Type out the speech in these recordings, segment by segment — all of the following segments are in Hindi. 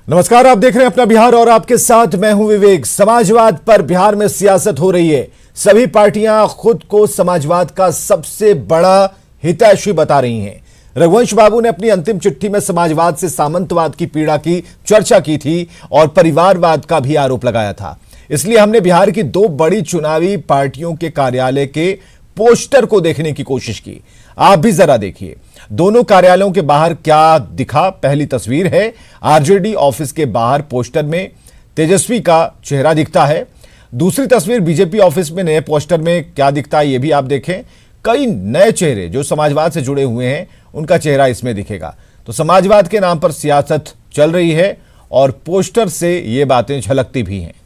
नमस्कार, आप देख रहे हैं अपना बिहार और आपके साथ मैं हूं विवेक। समाजवाद पर बिहार में सियासत हो रही है। सभी पार्टियां खुद को समाजवाद का सबसे बड़ा हितैषी बता रही हैं। रघुवंश बाबू ने अपनी अंतिम चिट्ठी में समाजवाद से सामंतवाद की पीड़ा की चर्चा की थी और परिवारवाद का भी आरोप लगाया था। इसलिए हमने बिहार की दो बड़ी चुनावी पार्टियों के कार्यालय के पोस्टर को देखने की कोशिश की। आप भी जरा देखिए दोनों कार्यालयों के बाहर क्या दिखा। पहली तस्वीर है आरजेडी ऑफिस के बाहर पोस्टर में तेजस्वी का चेहरा दिखता है। दूसरी तस्वीर बीजेपी ऑफिस में नए पोस्टर में क्या दिखता है ये भी आप देखें। कई नए चेहरे जो समाजवाद से जुड़े हुए हैं उनका चेहरा इसमें दिखेगा। तो समाजवाद के नाम पर सियासत चल रही है और पोस्टर से ये बातें झलकती भी हैं।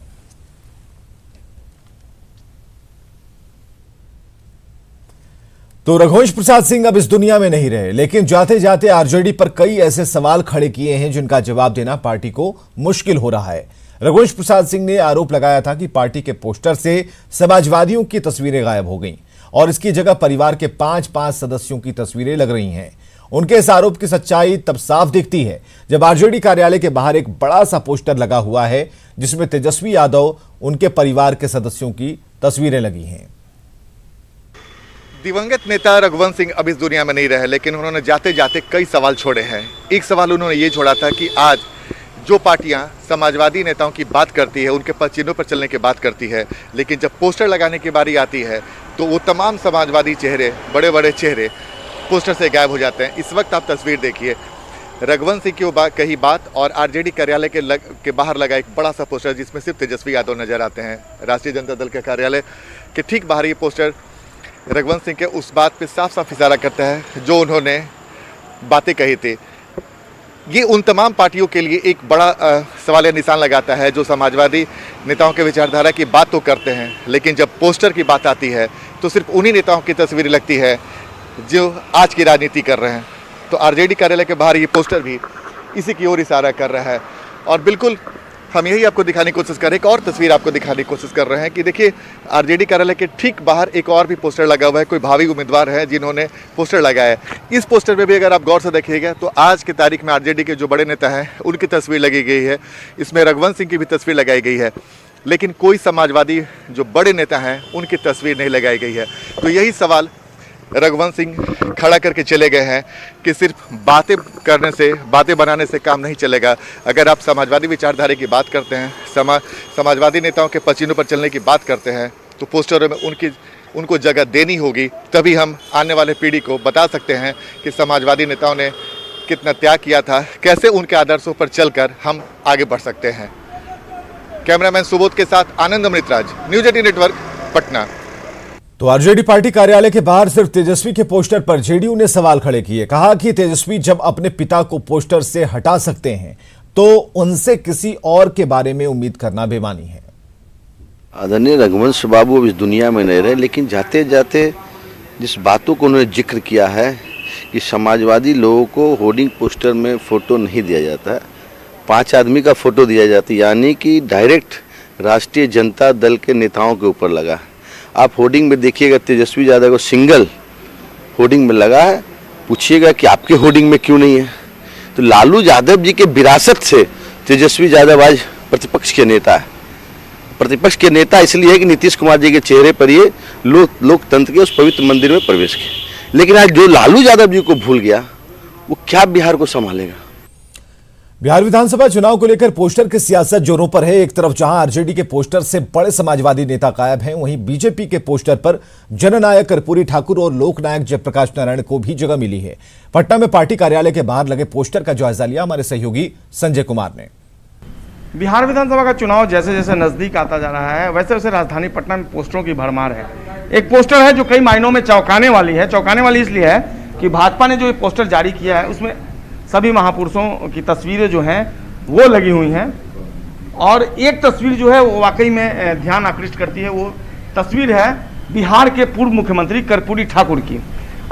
तो रघुवंश प्रसाद सिंह अब इस दुनिया में नहीं रहे, लेकिन जाते जाते आरजेडी पर कई ऐसे सवाल खड़े किए हैं जिनका जवाब देना पार्टी को मुश्किल हो रहा है। रघुवंश प्रसाद सिंह ने आरोप लगाया था कि पार्टी के पोस्टर से समाजवादियों की तस्वीरें गायब हो गईं और इसकी जगह परिवार के 5-5 सदस्यों की तस्वीरें लग रही हैं। उनके इस आरोप की सच्चाई तब साफ दिखती है जब आरजेडी कार्यालय के बाहर एक बड़ा सा पोस्टर लगा हुआ है जिसमें तेजस्वी यादव उनके परिवार के सदस्यों की तस्वीरें लगी हैं। दिवंगत नेता रघुवंश सिंह अब इस दुनिया में नहीं रहे, लेकिन उन्होंने जाते जाते कई सवाल छोड़े हैं। एक सवाल उन्होंने ये छोड़ा था कि आज जो पार्टियां समाजवादी नेताओं की बात करती है, उनके पद चिन्हों पर चलने की बात करती है, लेकिन जब पोस्टर लगाने की बारी आती है तो वो तमाम समाजवादी चेहरे, बड़े बड़े चेहरे पोस्टर से गायब हो जाते हैं। इस वक्त आप तस्वीर देखिए, रघुवंश सिंह की कही बात और आरजेडी कार्यालय के बाहर लगा एक बड़ा सा पोस्टर जिसमें सिर्फ तेजस्वी यादव नजर आते हैं। राष्ट्रीय जनता दल के कार्यालय के ठीक बाहर ये पोस्टर रघुवंश सिंह के उस बात पे साफ साफ इशारा करता है जो उन्होंने बातें कही थी। ये उन तमाम पार्टियों के लिए एक बड़ा सवाल निशान लगाता है जो समाजवादी नेताओं के विचारधारा की बात तो करते हैं, लेकिन जब पोस्टर की बात आती है तो सिर्फ उन्हीं नेताओं की तस्वीर लगती है जो आज की राजनीति कर रहे हैं। तो आरजेडी कार्यालय के बाहर ये पोस्टर भी इसी की ओर इशारा कर रहा है। और बिल्कुल हम यही आपको दिखाने की कोशिश कर रहे हैं, एक और तस्वीर आपको दिखाने की कोशिश कर रहे हैं कि देखिए आरजेडी कार्यालय के ठीक बाहर एक और भी पोस्टर लगा हुआ है। कोई भावी उम्मीदवार है जिन्होंने पोस्टर लगाया है। इस पोस्टर में भी अगर आप गौर से देखिएगा तो आज की तारीख में आरजेडी के जो बड़े नेता हैं उनकी तस्वीर लगी गई है। इसमें रघुवंश सिंह की भी तस्वीर लगाई गई है, लेकिन कोई समाजवादी जो बड़े नेता हैं उनकी तस्वीर नहीं लगाई गई है। तो यही सवाल रघुवंश सिंह खड़ा करके चले गए हैं कि सिर्फ बातें करने से, बातें बनाने से काम नहीं चलेगा। अगर आप समाजवादी विचारधारा की बात करते हैं, समाजवादी नेताओं के पद चिन्हों पर चलने की बात करते हैं, तो पोस्टरों में उनको जगह देनी होगी। तभी हम आने वाले पीढ़ी को बता सकते हैं कि समाजवादी नेताओं ने कितना त्याग किया था, कैसे उनके आदर्शों पर चलकर हम आगे बढ़ सकते हैं। कैमरामैन सुबोध के साथ आनंद अमृतराज, न्यूज 18 नेटवर्क, पटना। तो आरजेडी पार्टी कार्यालय के बाहर सिर्फ तेजस्वी के पोस्टर पर जेडीयू ने सवाल खड़े किए। कहा कि तेजस्वी जब अपने पिता को पोस्टर से हटा सकते हैं तो उनसे किसी और के बारे में उम्मीद करना बेमानी है। आदरणीय रघुवंश बाबू अब इस दुनिया में नहीं रहे, लेकिन जाते जाते जिस बातों को उन्होंने जिक्र किया है कि समाजवादी लोगों को होर्डिंग पोस्टर में फोटो नहीं दिया जाता है, 5 आदमी का फोटो दिया जाता है, यानी कि डायरेक्ट राष्ट्रीय जनता दल के नेताओं के ऊपर लगा। आप होर्डिंग में देखिएगा तेजस्वी यादव को सिंगल होर्डिंग में लगा है, पूछिएगा कि आपके होर्डिंग में क्यों नहीं है। तो लालू यादव जी के विरासत से तेजस्वी यादव आज प्रतिपक्ष के नेता है। प्रतिपक्ष के नेता इसलिए है कि नीतीश कुमार जी के चेहरे पर ये लोकतंत्र के उस पवित्र मंदिर में प्रवेश किया। लेकिन आज जो लालू यादव जी को भूल गया वो क्या बिहार को संभालेगा। बिहार विधानसभा चुनाव को लेकर पोस्टर की सियासत जोरों पर है। एक तरफ जहां आरजेडी के पोस्टर से बड़े समाजवादी नेता गायब हैं, वहीं बीजेपी के पोस्टर पर जननायक कर्पूरी ठाकुर और लोकनायक जयप्रकाश नारायण को भी जगह मिली है। पटना में पार्टी कार्यालय के बाहर लगे पोस्टर का जायजा लिया हमारे सहयोगी संजय कुमार ने। बिहार विधानसभा का चुनाव जैसे जैसे नजदीक आता जा रहा है वैसे वैसे राजधानी पटना में पोस्टरों की भरमार है। एक पोस्टर है जो कई मायनों में चौंकाने वाली है। चौंकाने वाली इसलिए है कि भाजपा ने जो एक पोस्टर जारी किया है उसमें सभी महापुरुषों की तस्वीरें जो हैं वो लगी हुई हैं, और एक तस्वीर जो है वो वाकई में ध्यान आकृष्ट करती है। वो तस्वीर है बिहार के पूर्व मुख्यमंत्री कर्पूरी ठाकुर की।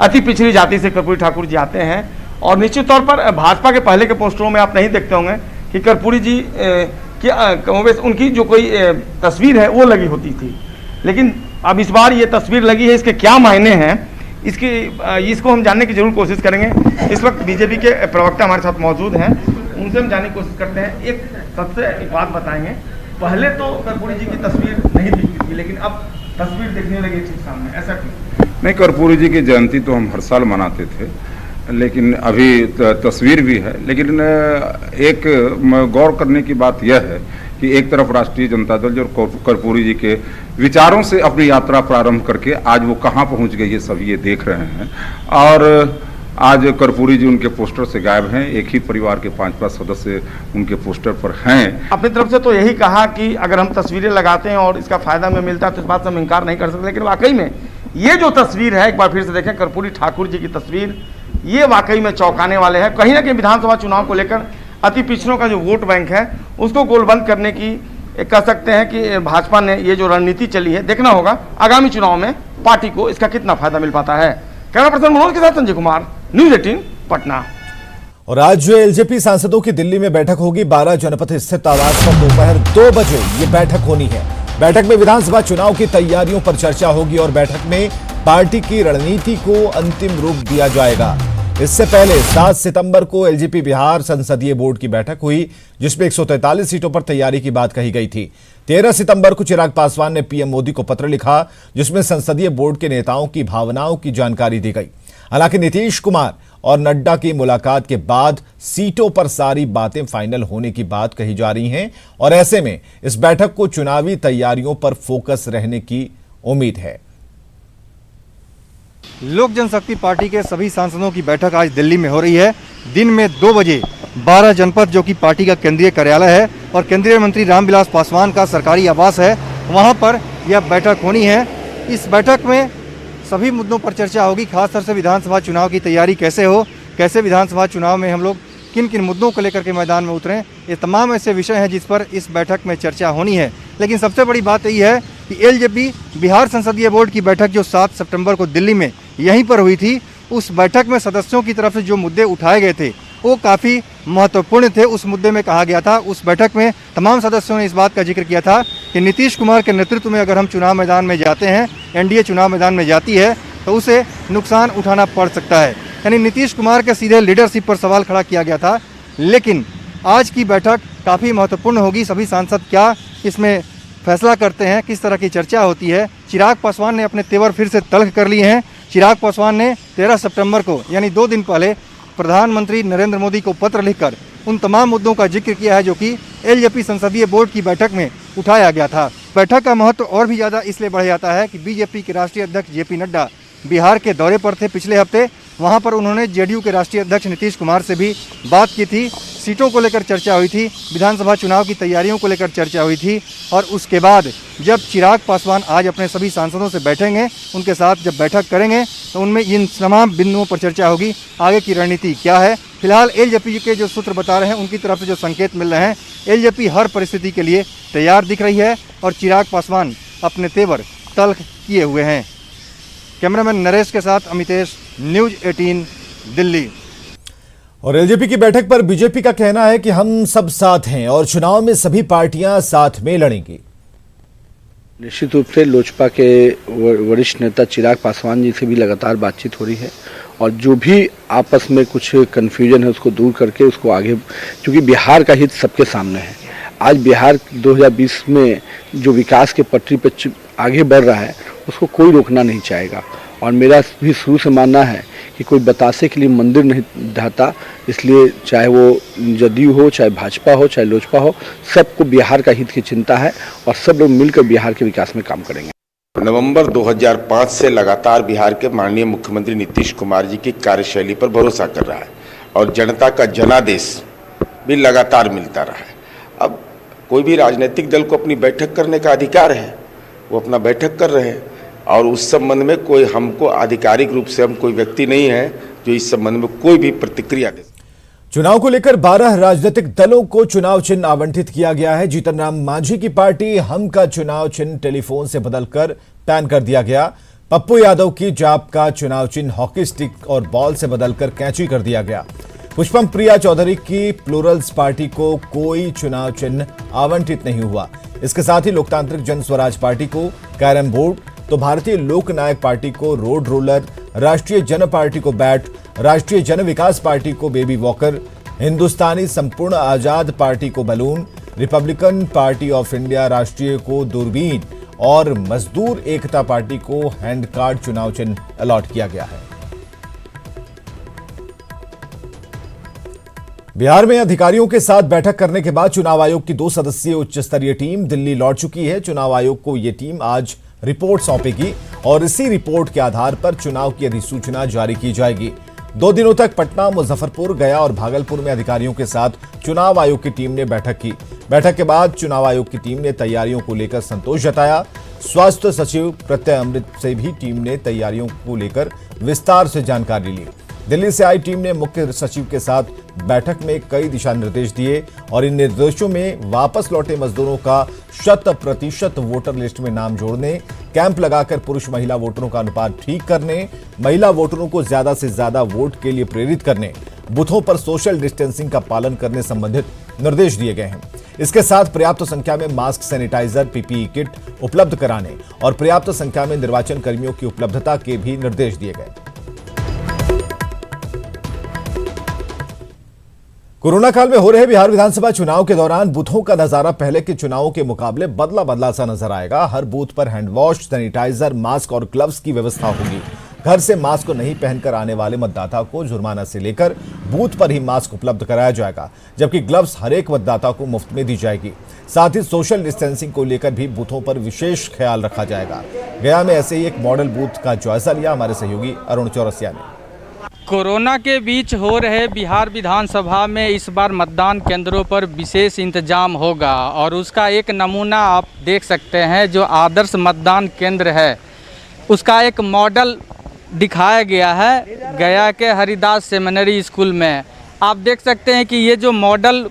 अति पिछड़ी जाति से कर्पूरी ठाकुर जी आते हैं, और निश्चित तौर पर भाजपा के पहले के पोस्टरों में आप नहीं देखते होंगे कि कर्पूरी जी की उनकी जो कोई तस्वीर है वो लगी होती थी, लेकिन अब इस बार ये तस्वीर लगी है। इसके क्या मायने हैं इसको हम जानने की जरूर कोशिश करेंगे। इस वक्त बीजेपी के प्रवक्ता हमारे साथ मौजूद हैं, उनसे हम जानने की कोशिश करते हैं। एक बात बताएंगे, पहले तो कर्पूरी जी की तस्वीर नहीं दिखती थी, लेकिन अब तस्वीर दिखने लगी ठीक सामने, ऐसा क्यों? नहीं, कर्पूरी जी की जयंती तो हम हर साल मनाते थे, लेकिन अभी तस्वीर भी है। लेकिन एक गौर करने की बात यह है कि एक तरफ राष्ट्रीय जनता दल और कर्पूरी जी के विचारों से अपनी यात्रा प्रारंभ करके आज वो कहाँ पहुँच गई है सभी ये देख रहे हैं। और आज कर्पूरी जी उनके पोस्टर से गायब हैं। एक ही परिवार के 5 सदस्य उनके पोस्टर पर हैं। अपनी तरफ से तो यही कहा कि अगर हम तस्वीरें लगाते हैं और इसका फायदा हमें मिलता है तो इस बात से हम इनकार नहीं कर सकते। लेकिन वाकई में ये जो तस्वीर है, एक बार फिर से देखें, कर्पूरी ठाकुर जी की तस्वीर, ये वाकई में चौंकाने वाले हैं। कहीं ना कहीं विधानसभा चुनाव को लेकर अति पिछड़ों का जो वोट बैंक है उसको गोलबंद करने की कह सकते हैं कि भाजपा ने ये जो रणनीति चली है, देखना होगा आगामी चुनाव में पार्टी को इसका कितना फायदा मिल पाता है। कैमरा पर्सन मनोज के साथ संजय कुमार, न्यूज 18 पटना। और आज एलजेपी सांसदों की दिल्ली में बैठक होगी। 12 जनपथ स्थित आवास पर दोपहर 2 बजे ये बैठक होनी है। बैठक में विधानसभा चुनाव की तैयारियों पर चर्चा होगी और बैठक में पार्टी की रणनीति को अंतिम रूप दिया जाएगा। इससे पहले 7 सितंबर को एलजेपी बिहार संसदीय बोर्ड की बैठक हुई, जिसमें 143 सीटों पर तैयारी की बात कही गई थी। 13 सितंबर को चिराग पासवान ने पीएम मोदी को पत्र लिखा, जिसमें संसदीय बोर्ड के नेताओं की भावनाओं की जानकारी दी गई। हालांकि नीतीश कुमार और नड्डा की मुलाकात के बाद सीटों पर सारी बातें फाइनल होने की बात कही जा रही हैं और ऐसे में इस बैठक को चुनावी तैयारियों पर फोकस रहने की उम्मीद है। लोक जनशक्ति पार्टी के सभी सांसदों की बैठक आज दिल्ली में हो रही है। दिन में 2 बजे 12 जनपद, जो कि पार्टी का केंद्रीय कार्यालय है और केंद्रीय मंत्री रामविलास पासवान का सरकारी आवास है, वहां पर यह बैठक होनी है। इस बैठक में सभी मुद्दों पर चर्चा होगी, खासतौर से विधानसभा चुनाव की तैयारी कैसे हो, कैसे विधानसभा चुनाव में हम लोग किन किन मुद्दों को लेकर के मैदान में उतरें। ये तमाम ऐसे विषय हैं जिस पर इस बैठक में चर्चा होनी है। लेकिन सबसे बड़ी बात यही है कि एलजेपी बिहार संसदीय बोर्ड की बैठक जो 7 सितंबर को दिल्ली में यहीं पर हुई थी, उस बैठक में सदस्यों की तरफ से जो मुद्दे उठाए गए थे वो काफ़ी महत्वपूर्ण थे। उस मुद्दे में कहा गया था, उस बैठक में तमाम सदस्यों ने इस बात का जिक्र किया था कि नीतीश कुमार के नेतृत्व में अगर हम चुनाव मैदान में जाते हैं, एनडीए चुनाव मैदान में जाती है, तो उसे नुकसान उठाना पड़ सकता है। यानी नीतीश कुमार के सीधे लीडरशिप पर सवाल खड़ा किया गया था। लेकिन आज की बैठक काफ़ी महत्वपूर्ण होगी। सभी सांसद क्या इसमें फैसला करते हैं, किस तरह की चर्चा होती है। चिराग पासवान ने अपने तेवर फिर से तल्ख कर लिए हैं। चिराग पासवान ने 13 सितंबर को, यानी 2 दिन पहले, प्रधानमंत्री नरेंद्र मोदी को पत्र लिखकर उन तमाम मुद्दों का जिक्र किया है जो कि एलजेपी संसदीय बोर्ड की बैठक में उठाया गया था। बैठक का महत्व और भी ज़्यादा इसलिए बढ़ जाता है कि बीजेपी के राष्ट्रीय अध्यक्ष जेपी नड्डा बिहार के दौरे पर थे पिछले हफ्ते। वहां पर उन्होंने जेडीयू के राष्ट्रीय अध्यक्ष नीतीश कुमार से भी बात की थी। सीटों को लेकर चर्चा हुई थी, विधानसभा चुनाव की तैयारियों को लेकर चर्चा हुई थी। और उसके बाद जब चिराग पासवान आज अपने सभी सांसदों से बैठेंगे, उनके साथ जब बैठक करेंगे, तो उनमें इन तमाम बिंदुओं पर चर्चा होगी। आगे की रणनीति क्या है। फिलहाल एलजेपी के जो सूत्र बता रहे हैं, उनकी तरफ से जो संकेत मिल रहे हैं, एलजेपी हर परिस्थिति के लिए तैयार दिख रही है और चिराग पासवान अपने तेवर तल्ख किए हुए हैं। कैमरामैन नरेश के साथ अमितेश, न्यूज 18 दिल्ली। और एलजेपी की बैठक पर बीजेपी का कहना है कि हम सब साथ हैं और चुनाव में सभी पार्टियां साथ में लड़ेंगी। निश्चित रूप से लोजपा के वरिष्ठ नेता चिराग पासवान जी से भी लगातार बातचीत हो रही है और जो भी आपस में कुछ कन्फ्यूजन है उसको दूर करके उसको आगे, क्योंकि बिहार का हित सबके सामने है। आज बिहार 2020 में जो विकास के पटरी पर आगे बढ़ रहा है उसको कोई रोकना नहीं चाहेगा। और मेरा भी शुरू से मानना है कि कोई बतासे के लिए मंदिर नहीं ढाता, इसलिए चाहे वो जदयू हो, चाहे भाजपा हो, चाहे लोजपा हो, सबको बिहार का हित की चिंता है और सब लोग मिलकर बिहार के विकास में काम करेंगे। नवंबर 2005 से लगातार बिहार के माननीय मुख्यमंत्री नीतीश कुमार जी की कार्यशैली पर भरोसा कर रहा है और जनता का जनादेश भी लगातार मिलता रहा है। अब कोई भी राजनीतिक दल को अपनी बैठक करने का अधिकार है, वो अपना बैठक कर रहे हैं और उस संबंध में कोई हमको आधिकारिक रूप से हम कोई व्यक्ति नहीं है जो इस संबंध में कोई भी प्रतिक्रिया दे। चुनाव को लेकर 12 राजनीतिक दलों को चुनाव चिन्ह आवंटित किया गया है। जीतन राम मांझी की पार्टी हम का चुनाव चिन्ह टेलीफोन से बदलकर पैन कर दिया गया। पप्पू यादव की जाप का चुनाव चिन्ह हॉकी स्टिक और बॉल से बदलकर कैंची कर दिया गया। पुष्पम प्रिया चौधरी की प्लूरल्स पार्टी को कोई चुनाव चिन्ह आवंटित नहीं हुआ। इसके साथ ही लोकतांत्रिक जन स्वराज पार्टी को कैरम बोर्ड, तो भारतीय लोक नायक पार्टी को रोड रोलर, राष्ट्रीय जन पार्टी को बैट, राष्ट्रीय जन विकास पार्टी को बेबी वॉकर, हिंदुस्तानी संपूर्ण आजाद पार्टी को balloon, Republican party of India राष्ट्रीय को दूरबीन और मजदूर एकता पार्टी को हैंड कार्ड चुनाव चिन्ह अलॉट किया गया है। बिहार में अधिकारियों के साथ बैठक करने के बाद चुनाव आयोग की 2 सदस्यीय उच्च स्तरीय टीम दिल्ली लौट चुकी है। चुनाव आयोग को यह टीम आज रिपोर्ट सौंपेगी और इसी रिपोर्ट के आधार पर चुनाव की अधिसूचना जारी की जाएगी। 2 दिनों तक पटना, मुजफ्फरपुर, गया और भागलपुर में अधिकारियों के साथ चुनाव आयोग की टीम ने बैठक की। बैठक के बाद चुनाव आयोग की टीम ने तैयारियों को लेकर संतोष जताया। स्वास्थ्य सचिव प्रत्यय अमृत से भी टीम ने तैयारियों को लेकर विस्तार से जानकारी ली। दिल्ली से आई टीम ने मुख्य सचिव के साथ बैठक में कई दिशा निर्देश दिए और इन निर्देशों में वापस लौटे मजदूरों का 100% वोटर लिस्ट में नाम जोड़ने, कैंप लगाकर पुरुष महिला वोटरों का अनुपात ठीक करने, महिला वोटरों को ज्यादा से ज्यादा वोट के लिए प्रेरित करने, बूथों पर सोशल डिस्टेंसिंग का पालन करने संबंधित निर्देश दिए गए हैं। इसके साथ पर्याप्त संख्या में मास्क, सैनिटाइजर, पीपीई किट उपलब्ध कराने और पर्याप्त संख्या में निर्वाचन कर्मियों की उपलब्धता के भी निर्देश दिए गए। कोरोना काल में हो रहे बिहार विधानसभा चुनाव के दौरान बूथों का नजारा पहले के चुनावों के मुकाबले बदला सा नजर आएगा। हर बूथ पर हैंड वॉश, सैनिटाइजर, मास्क और ग्लव्स की व्यवस्था होगी। घर से मास्क नहीं पहनकर आने वाले मतदाता को जुर्माना से लेकर बूथ पर ही मास्क उपलब्ध कराया जाएगा, जबकि ग्लव्स हर एक मतदाता को मुफ्त में दी जाएगी। साथ ही सोशल डिस्टेंसिंग को लेकर भी बूथों पर विशेष ख्याल रखा जाएगा। गया में ऐसे ही एक मॉडल बूथ का जायजा लिया हमारे सहयोगी अरुण चौरसिया ने। कोरोना के बीच हो रहे बिहार विधानसभा में इस बार मतदान केंद्रों पर विशेष इंतजाम होगा और उसका एक नमूना आप देख सकते हैं। जो आदर्श मतदान केंद्र है उसका एक मॉडल दिखाया गया है गया के हरिदास सेमिनरी स्कूल में। आप देख सकते हैं कि ये जो मॉडल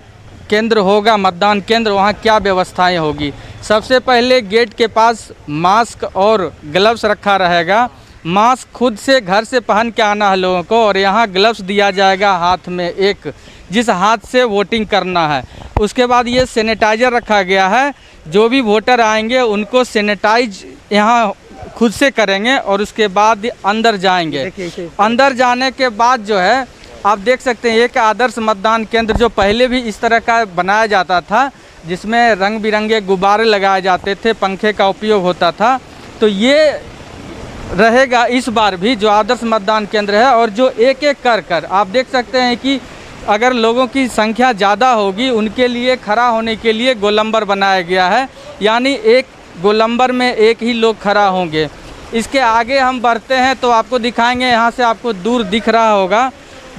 केंद्र होगा, मतदान केंद्र, वहाँ क्या व्यवस्थाएं होगी। सबसे पहले गेट के पास मास्क और ग्लव्स रखा रहेगा। मास्क खुद से घर से पहन के आना है लोगों को और यहाँ ग्लव्स दिया जाएगा हाथ में एक, जिस हाथ से वोटिंग करना है। उसके बाद ये सैनिटाइजर रखा गया है। जो भी वोटर आएंगे उनको सैनिटाइज यहाँ खुद से करेंगे और उसके बाद अंदर जाएंगे। अंदर जाने के बाद जो है आप देख सकते हैं एक आदर्श मतदान केंद्र जो पहले भी इस तरह का बनाया जाता था, जिसमें रंग बिरंगे गुब्बारे लगाए जाते थे, पंखे का उपयोग होता था। तो ये रहेगा इस बार भी जो आदर्श मतदान केंद्र है। और जो एक एक कर आप देख सकते हैं कि अगर लोगों की संख्या ज़्यादा होगी उनके लिए खड़ा होने के लिए गोलंबर बनाया गया है, यानी एक गोलंबर में एक ही लोग खड़ा होंगे। इसके आगे हम बढ़ते हैं तो आपको दिखाएंगे, यहाँ से आपको दूर दिख रहा होगा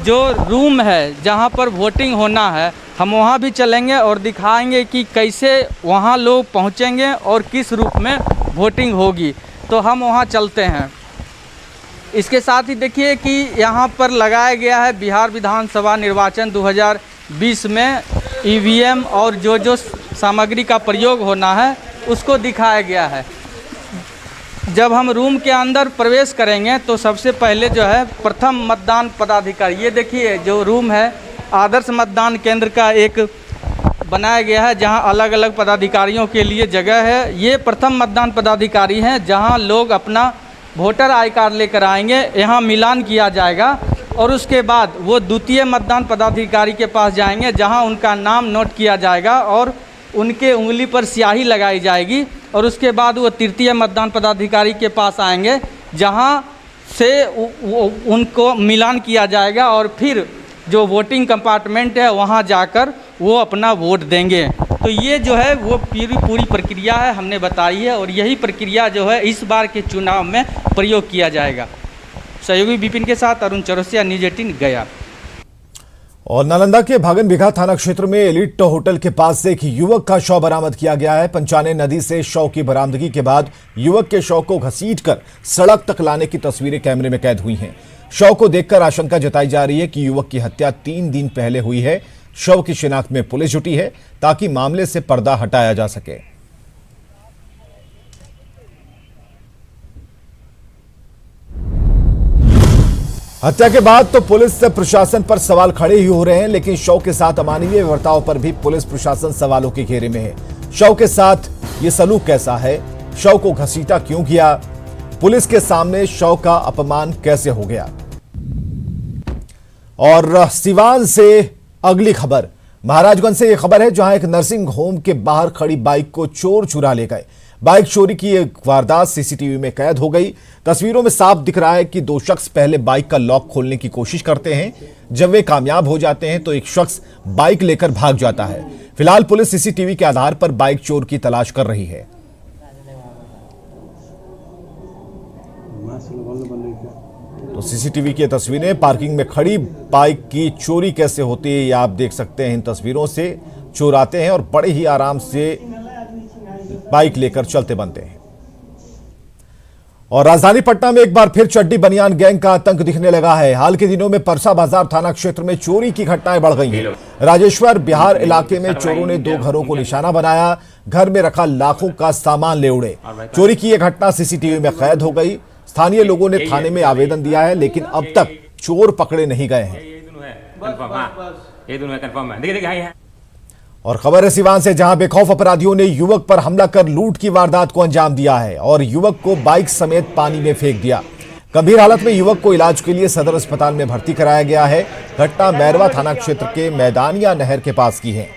जो रूम है जहाँ पर वोटिंग होना है। हम वहाँ भी चलेंगे और दिखाएंगे कि कैसे वहाँ लोग पहुँचेंगे और किस रूप में वोटिंग होगी। तो हम वहाँ चलते हैं। इसके साथ ही देखिए कि यहाँ पर लगाया गया है बिहार विधानसभा निर्वाचन 2020 में ईवीएम और जो सामग्री का प्रयोग होना है उसको दिखाया गया है। जब हम रूम के अंदर प्रवेश करेंगे तो सबसे पहले जो है प्रथम मतदान पदाधिकारी, ये देखिए जो रूम है आदर्श मतदान केंद्र का एक बनाया गया है जहां अलग अलग पदाधिकारियों के लिए जगह है। ये प्रथम मतदान पदाधिकारी हैं जहां लोग अपना वोटर आई कार्ड लेकर आएंगे, यहां मिलान किया जाएगा और उसके बाद वो द्वितीय मतदान पदाधिकारी के पास जाएंगे जहां उनका नाम नोट किया जाएगा और उनके उंगली पर स्याही लगाई जाएगी। और उसके बाद वो तृतीय मतदान पदाधिकारी के पास आएंगे जहां से उनको मिलान किया जाएगा और फिर जो वोटिंग कंपार्टमेंट है वहां जाकर वो अपना वोट देंगे। तो ये जो है वो पूरी प्रक्रिया है हमने बताई है और यही प्रक्रिया जो है इस बार के चुनाव में प्रयोग किया जाएगा। सहयोगी विपिन के साथ अरुण चौरसिया, न्यूज़ 18 गया। और नालंदा के भागनबिघा थाना क्षेत्र में एलिट होटल के पास से एक युवक का शव बरामद किया गया है। पंचाने नदी से शव की बरामदगी के बाद युवक के शव को घसीटकर सड़क तक लाने की तस्वीरें कैमरे में कैद हुई हैं। शव को देखकर आशंका जताई जा रही है कि युवक की हत्या 3 दिन पहले हुई है। शव की शिनाख्त में पुलिस जुटी है ताकि मामले से पर्दा हटाया जा सके। हत्या के बाद तो पुलिस से प्रशासन पर सवाल खड़े ही हो रहे हैं, लेकिन शव के साथ अमानवीय बर्ताव पर भी पुलिस प्रशासन सवालों के घेरे में है। शव के साथ यह सलूक कैसा है? शव को घसीटा क्यों किया? पुलिस के सामने शव का अपमान कैसे हो गया? और सिवान से अगली खबर महाराजगंज से यह खबर है, जहां एक नर्सिंग होम के बाहर खड़ी बाइक को चोर चुरा ले गए। बाइक चोरी की एक वारदात सीसीटीवी में कैद हो गई। तस्वीरों में साफ दिख रहा है कि दो शख्स पहले बाइक का लॉक खोलने की कोशिश करते हैं। जब वे कामयाब हो जाते हैं तो एक शख्स बाइक लेकर भाग जाता है। फिलहाल पुलिस सीसीटीवी के आधार पर बाइक चोर की तलाश कर रही है। तो सीसीटीवी की तस्वीरें, पार्किंग में खड़ी बाइक की चोरी कैसे होती है ये आप देख सकते हैं इन तस्वीरों से। चोर आते हैं और बड़े ही आराम से बाइक लेकर चलते बनते हैं। और राजधानी पटना में एक बार फिर चड्डी बनियान गैंग का आतंक दिखने लगा है। हाल के दिनों में परसा बाजार थाना क्षेत्र में चोरी की घटनाएं बढ़ गई हैं। राजेश्वर बिहार इलाके में चोरों ने 2 घरों को निशाना बनाया, घर में रखा लाखों का सामान ले उड़े। चोरी की यह घटना सीसीटीवी में कैद हो गई। स्थानीय लोगों ने थाने में आवेदन दिया है, लेकिन अब तक चोर पकड़े नहीं गए हैं। और खबर है सिवान से, जहां बेखौफ अपराधियों ने युवक पर हमला कर लूट की वारदात को अंजाम दिया है और युवक को बाइक समेत पानी में फेंक दिया। गंभीर हालत में युवक को इलाज के लिए सदर अस्पताल में भर्ती कराया गया है। घटना मैरवा थाना क्षेत्र के मैदानिया नहर के पास की है।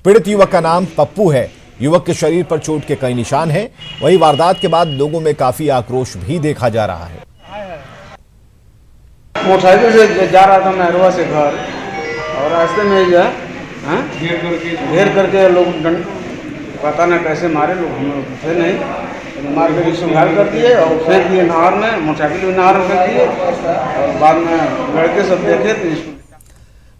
पीड़ित युवक का नाम पप्पू है। युवक के शरीर पर चोट के कई निशान हैं। वहीं वारदात के बाद लोगों में काफी आक्रोश भी देखा जा रहा है। मोटरसाइकिल से जा रहा था मैरवा से घर, और रास्ते में जो है घेर करके लोग पता न कैसे मारे, लोग हम लोग थे नहीं, मार के संघार कर दिए और फेंक दिए नहर में। मोटरसाइकिल भी नहर में फेंक दिए और बाद में लड़के सब देखे तो।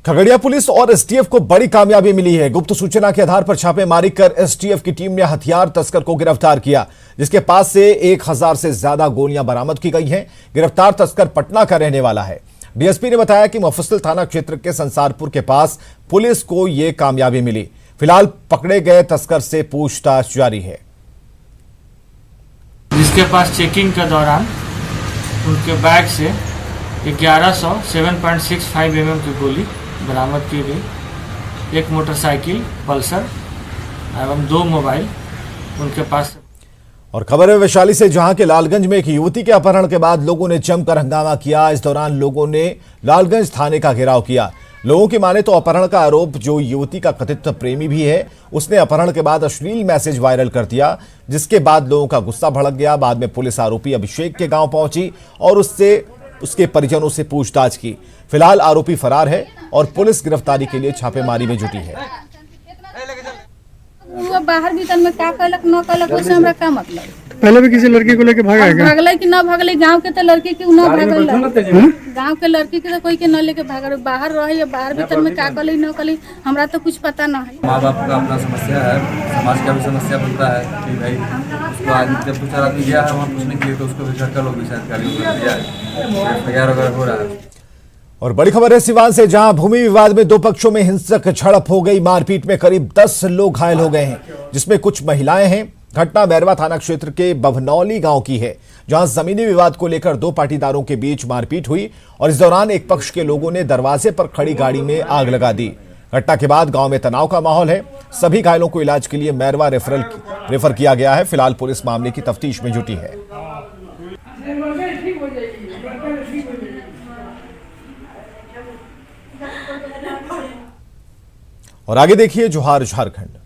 खगड़िया पुलिस और एसटीएफ को बड़ी कामयाबी मिली है। गुप्त सूचना के आधार पर छापेमारी कर एसटीएफ की टीम ने हथियार तस्कर को गिरफ्तार किया, जिसके पास से 1000 से ज्यादा गोलियां बरामद की गई हैं। गिरफ्तार तस्कर पटना का रहने वाला है। डीएसपी ने बताया कि मुफस्सिल थाना क्षेत्र के संसारपुर के पास पुलिस को यह कामयाबी मिली। फिलहाल पकड़े गए तस्कर से पूछताछ जारी है। जिसके पास चेकिंग के दौरान उनके बैग से 1100 7.65 mm की गोली बरामद की गई, एक मोटरसाइकिल पल्सर एवं 2 मोबाइल उनके पास। और खबर है वैशाली से, जहां के लालगंज में एक युवती के अपहरण के बाद लोगों ने जमकर हंगामा किया। इस दौरान लोगों ने लालगंज थाने का घेराव किया। लोगों की माने तो अपहरण का आरोप जो युवती का कथित प्रेमी भी है, उसने अपहरण के बाद अश्लील मैसेज वायरल कर दिया, जिसके बाद लोगों का गुस्सा भड़क गया। बाद में पुलिस आरोपी अभिषेक के गांव पहुंची और उसके परिजनों से पूछताछ की। फिलहाल आरोपी फरार है और पुलिस गिरफ्तारी के लिए छापेमारी में जुटी है। वो बाहर भीतर में क्या कहलक न कहलक, उससे हमरा का मतलब। पहले भी किसी लड़की को लेके भागा है क्या? भागले कि ना भागले, गांव के तो लड़की के ना भागल, गांव के लड़की के तो कोई के न लेके भागल। बाहर रही, बाहर भीतर में क्या कहली न कहली हमरा तो कुछ पता ना है। माँ बाप का अपना समस्या है, समाज का भी समस्या बनता है कि भाई उसको आज जब 2-4 आदमी गया है वहाँ पूछने के लिए, तो उसको भी घर का लोग भी शायद गाड़ी दिया है, वगैरह हो रहा है। और बड़ी खबर है सिवान से, जहां भूमि विवाद में 2 पक्षों में हिंसक झड़प हो गई। मारपीट में करीब 10 लोग घायल हो गए हैं, जिसमें कुछ महिलाएं हैं। घटना मैरवा थाना क्षेत्र के बभनौली गांव की है, जहां जमीनी विवाद को लेकर 2 पाटीदारोों के बीच मारपीट हुई और इस दौरान एक पक्ष के लोगों ने दरवाजे पर खड़ी गाड़ी में आग लगा दी। घटना के बाद गांव में तनाव का माहौल है। सभी घायलों को इलाज के लिए मैरवा रेफर किया गया है। फिलहाल पुलिस मामले की तफ्तीश में जुटी है। और आगे देखिए जोहार झारखंड।